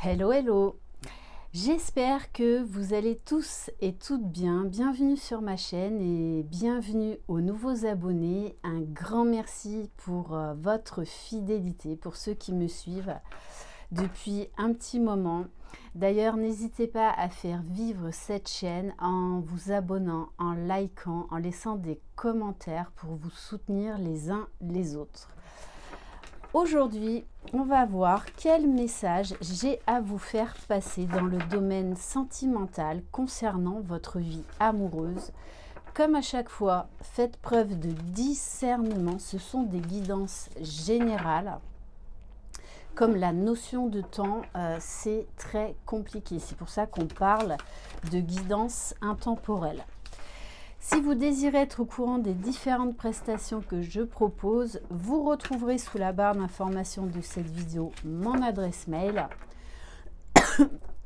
Hello, hello! J'espère que vous allez tous et toutes bien. Bienvenue sur ma chaîne et bienvenue aux nouveaux abonnés. Un grand merci pour votre fidélité, pour ceux qui me suivent depuis un petit moment. D'ailleurs, n'hésitez pas à faire vivre cette chaîne en vous abonnant, en likant, en laissant des commentaires pour vous soutenir les uns les autres. Aujourd'hui, on va voir quel message j'ai à vous faire passer dans le domaine sentimental concernant votre vie amoureuse. Comme à chaque fois, faites preuve de discernement. Ce sont des guidances générales. Comme la notion de temps, c'est très compliqué. C'est pour ça qu'on parle de guidance intemporelle. Si vous désirez être au courant des différentes prestations que je propose, vous retrouverez sous la barre d'information de cette vidéo mon adresse mail.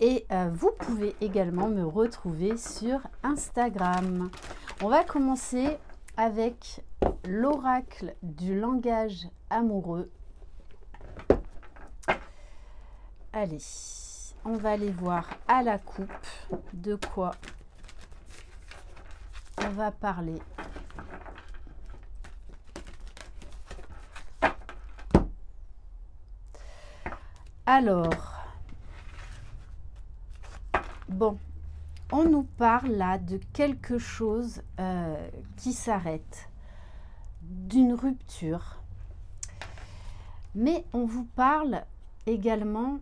Et vous pouvez également me retrouver sur Instagram. On va commencer avec l'oracle du langage amoureux. Allez, on va aller voir à la coupe de quoi on va parler. Alors, bon, on nous parle là de quelque chose qui s'arrête, d'une rupture. Mais on vous parle également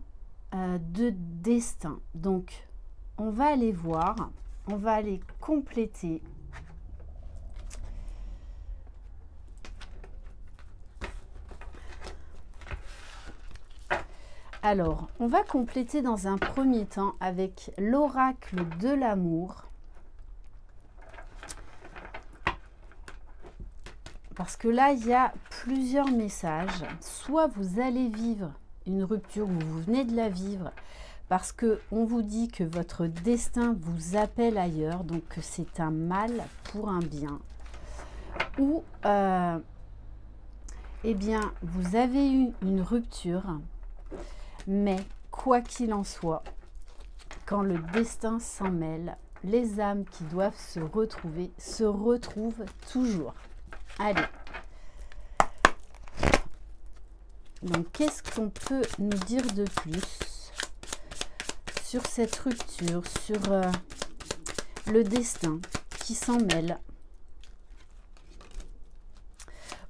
de destin. Donc, on va aller voir, on va aller compléter. Alors, on va compléter dans un premier temps avec l'oracle de l'amour. Parce que là, il y a plusieurs messages. Soit vous allez vivre une rupture ou vous venez de la vivre parce qu'on vous dit que votre destin vous appelle ailleurs, donc que c'est un mal pour un bien. Ou, eh bien, vous avez eu une rupture. Mais quoi qu'il en soit, quand le destin s'en mêle, les âmes qui doivent se retrouver se retrouvent toujours. Allez. Donc, qu'est-ce qu'on peut nous dire de plus sur cette rupture, sur le destin qui s'en mêle?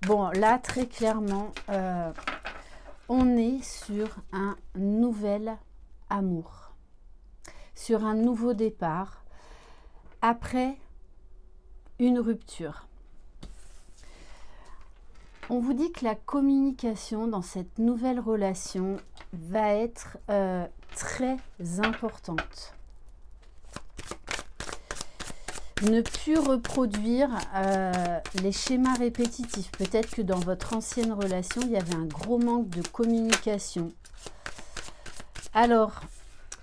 Bon, là, très clairement, on est sur un nouvel amour, sur un nouveau départ, après une rupture. On vous dit que la communication dans cette nouvelle relation va être très importante. Ne plus reproduire les schémas répétitifs. Peut-être que dans votre ancienne relation, il y avait un gros manque de communication. Alors,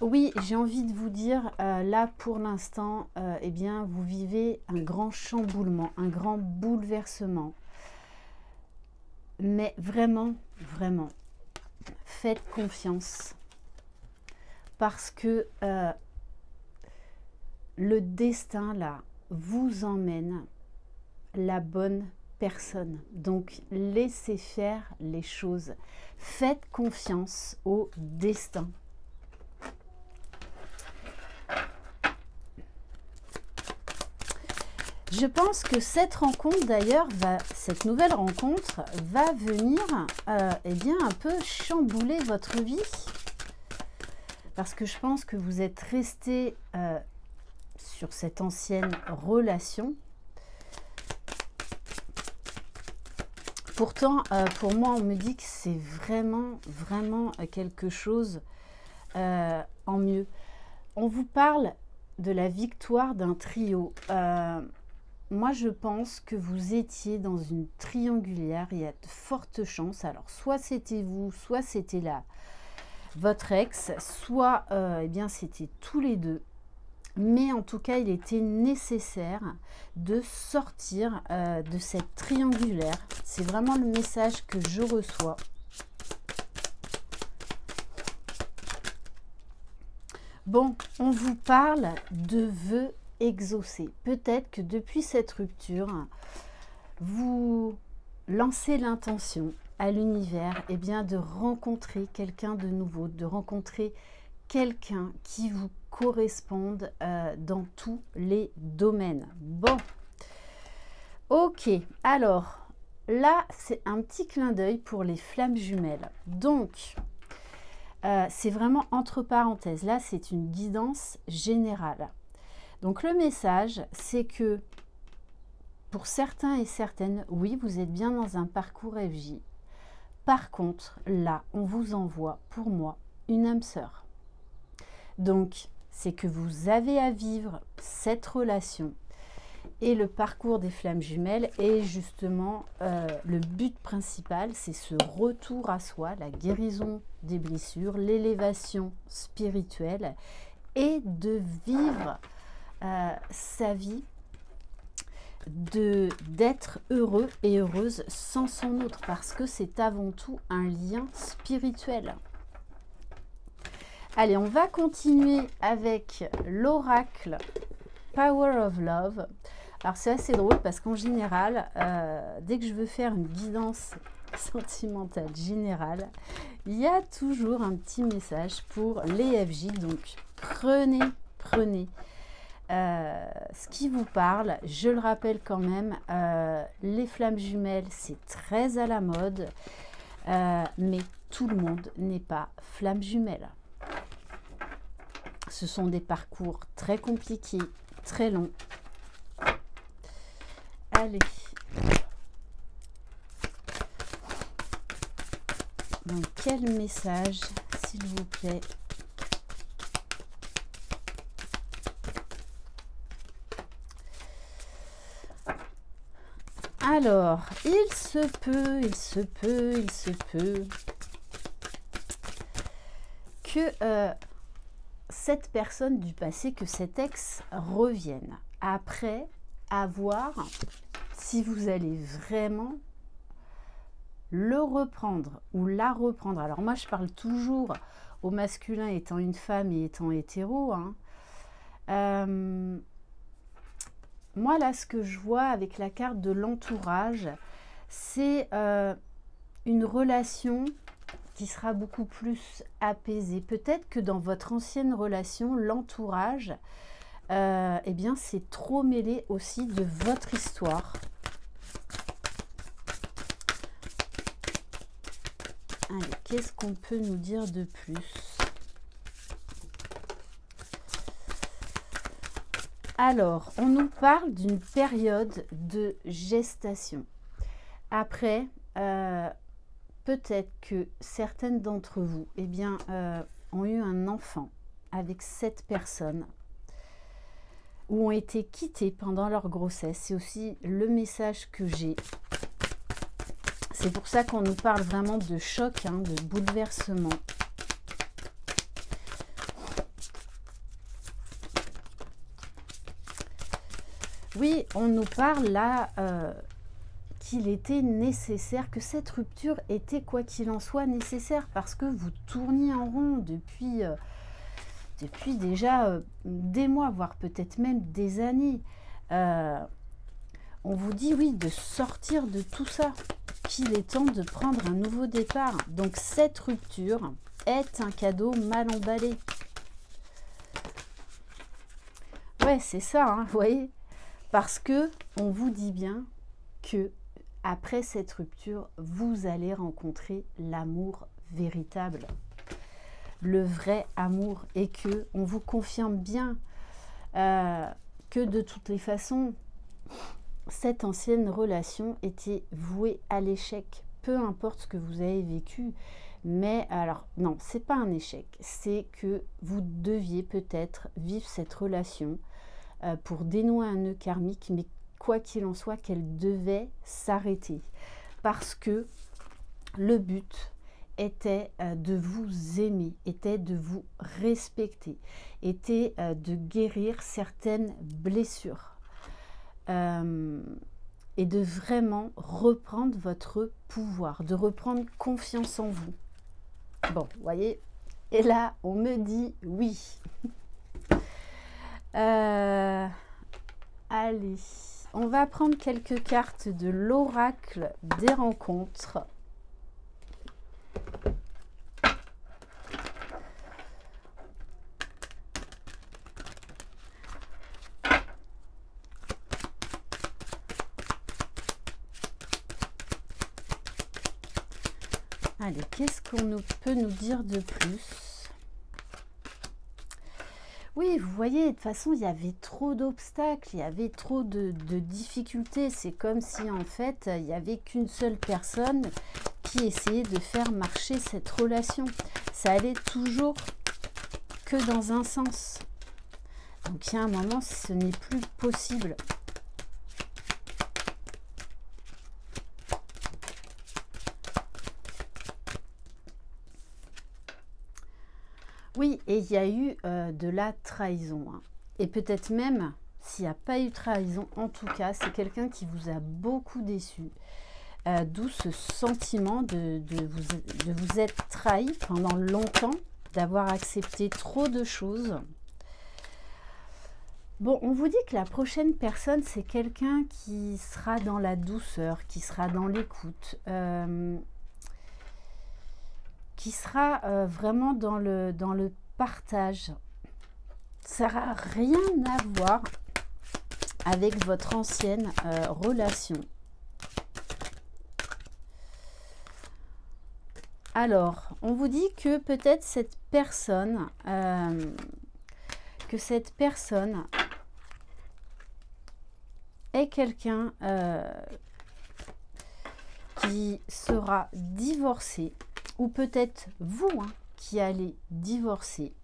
oui, j'ai envie de vous dire, là pour l'instant, eh bien, vous vivez un grand chamboulement, un grand bouleversement. Mais vraiment, vraiment, faites confiance. Parce que le destin, là, vous emmène la bonne personne. Donc, laissez faire les choses. Faites confiance au destin. Je pense que cette rencontre, d'ailleurs, cette nouvelle rencontre va venir, eh bien, un peu chambouler votre vie. Parce que je pense que vous êtes resté sur cette ancienne relation. Pourtant, pour moi, on me dit que c'est vraiment, vraiment quelque chose en mieux. On vous parle de la victoire d'un trio. Moi, je pense que vous étiez dans une triangulaire. Il y a de fortes chances. Alors, soit c'était vous, soit c'était votre ex, soit eh bien, c'était tous les deux. Mais en tout cas, il était nécessaire de sortir de cette triangulaire. C'est vraiment le message que je reçois. Bon, on vous parle de vœux exaucés. Peut-être que depuis cette rupture, vous lancez l'intention à l'univers de rencontrer quelqu'un de nouveau, de rencontrer quelqu'un qui vous corresponde dans tous les domaines. Bon, ok, alors là, c'est un petit clin d'œil pour les flammes jumelles. Donc, c'est vraiment entre parenthèses. Là, c'est une guidance générale. Donc, le message, c'est que pour certains et certaines, oui, vous êtes bien dans un parcours FJ. Par contre, là, on vous envoie, pour moi, une âme sœur. Donc, c'est que vous avez à vivre cette relation. Et le parcours des flammes jumelles est justement le but principal, c'est ce retour à soi, la guérison des blessures, l'élévation spirituelle et de vivre sa vie, d'être heureux et heureuse sans son autre, parce que c'est avant tout un lien spirituel. Allez, on va continuer avec l'oracle Power of Love. Alors c'est assez drôle parce qu'en général, dès que je veux faire une guidance sentimentale générale, il y a toujours un petit message pour les FJ. Donc prenez ce qui vous parle. Je le rappelle quand même, les flammes jumelles, c'est très à la mode, mais tout le monde n'est pas flamme jumelle. Ce sont des parcours très compliqués, très longs. Allez. Donc, quel message, s'il vous plaît? Alors, il se peut que cette personne du passé, que cet ex revienne après avoir, si vous allez vraiment le reprendre ou la reprendre. Alors moi, je parle toujours au masculin étant une femme et étant hétéro. Moi, là, ce que je vois avec la carte de l'entourage, c'est une relation qui sera beaucoup plus apaisée. Peut-être que dans votre ancienne relation, l'entourage, eh bien, c'est trop mêlé aussi de votre histoire. Allez, qu'est-ce qu'on peut nous dire de plus? Alors, on nous parle d'une période de gestation. Après, peut-être que certaines d'entre vous, eh bien, ont eu un enfant avec cette personne ou ont été quittées pendant leur grossesse. C'est aussi le message que j'ai. C'est pour ça qu'on nous parle vraiment de choc, de bouleversement. Oui, on nous parle là qu'il était nécessaire, que cette rupture était quoi qu'il en soit nécessaire, parce que vous tourniez en rond depuis déjà des mois, voire peut-être même des années. On vous dit oui, de sortir de tout ça, qu'il est temps de prendre un nouveau départ. Donc cette rupture est un cadeau mal emballé. Ouais, c'est ça, vous voyez, parce que on vous dit bien que après cette rupture, vous allez rencontrer l'amour véritable, le vrai amour, et que on vous confirme bien que de toutes les façons, cette ancienne relation était vouée à l'échec, peu importe ce que vous avez vécu. Mais alors, non, c'est pas un échec, c'est que vous deviez peut-être vivre cette relation pour dénouer un nœud karmique, mais quoi qu'il en soit, qu'elle devait s'arrêter. Parce que le but était de vous aimer, était de vous respecter, était de guérir certaines blessures. Et de vraiment reprendre votre pouvoir, de reprendre confiance en vous. Bon, vous voyez, et là, on me dit oui. Allez, on va prendre quelques cartes de l'oracle des rencontres. Allez, qu'est-ce qu'on peut nous dire de plus? Oui, vous voyez, de toute façon, il y avait trop d'obstacles, il y avait trop de difficultés. C'est comme si, en fait, il n'y avait qu'une seule personne qui essayait de faire marcher cette relation. Ça allait toujours que dans un sens. Donc, il y a un moment, ce n'est plus possible. Oui, et il y a eu de la trahison. Hein. Et peut-être même, s'il n'y a pas eu trahison, en tout cas, c'est quelqu'un qui vous a beaucoup déçu. D'où ce sentiment de vous être trahi pendant longtemps, d'avoir accepté trop de choses. Bon, on vous dit que la prochaine personne, c'est quelqu'un qui sera dans la douceur, qui sera dans l'écoute, qui sera vraiment dans le partage. Ça n'a rien à voir avec votre ancienne relation. Alors, on vous dit que peut-être cette personne, est quelqu'un qui sera divorcé, ou peut-être vous qui allez divorcer.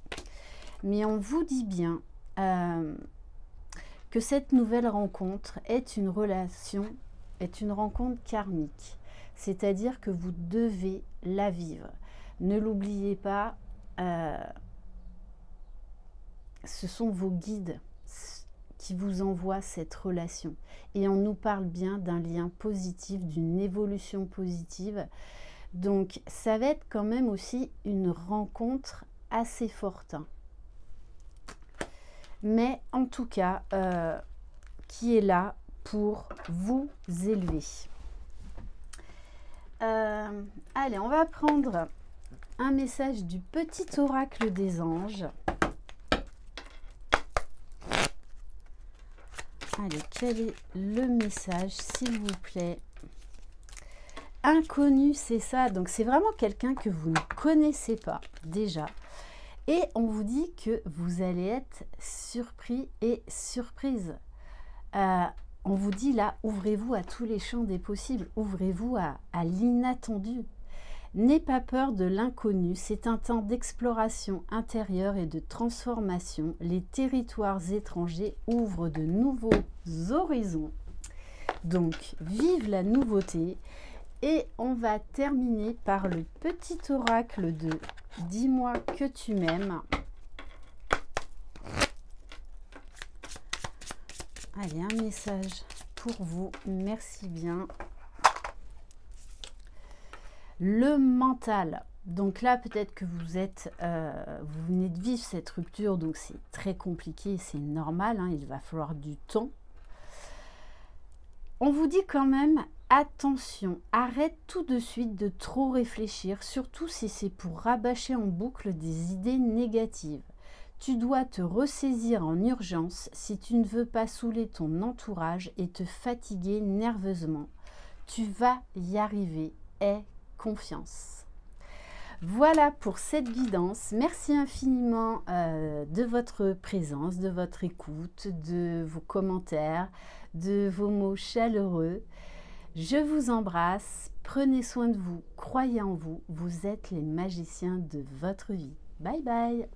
Mais on vous dit bien que cette nouvelle rencontre est une rencontre karmique. C'est-à-dire que vous devez la vivre. Ne l'oubliez pas, ce sont vos guides qui vous envoient cette relation. Et on nous parle bien d'un lien positif, d'une évolution positive. Donc, ça va être quand même aussi une rencontre assez forte. Mais en tout cas, qui est là pour vous élever. Allez, on va prendre un message du petit oracle des anges. Allez, quel est le message, s'il vous plaît? Inconnu, c'est ça. Donc, c'est vraiment quelqu'un que vous ne connaissez pas déjà. Et on vous dit que vous allez être surpris et surprise. On vous dit là, ouvrez-vous à tous les champs des possibles. Ouvrez-vous à l'inattendu. N'ayez pas peur de l'inconnu. C'est un temps d'exploration intérieure et de transformation. Les territoires étrangers ouvrent de nouveaux horizons. Donc, vive la nouveauté. Et on va terminer par le petit oracle de « Dis-moi que tu m'aimes ». Allez, un message pour vous. Merci bien. Le mental. Donc là, peut-être que vous venez de vivre cette rupture, donc c'est très compliqué, c'est normal, hein, il va falloir du temps. On vous dit quand même, attention, arrête tout de suite de trop réfléchir, surtout si c'est pour rabâcher en boucle des idées négatives. Tu dois te ressaisir en urgence si tu ne veux pas saouler ton entourage et te fatiguer nerveusement. Tu vas y arriver, aie confiance. Voilà pour cette guidance. Merci infiniment de votre présence, de votre écoute, de vos commentaires, de vos mots chaleureux. Je vous embrasse, prenez soin de vous, croyez en vous, vous êtes les magiciens de votre vie. Bye bye!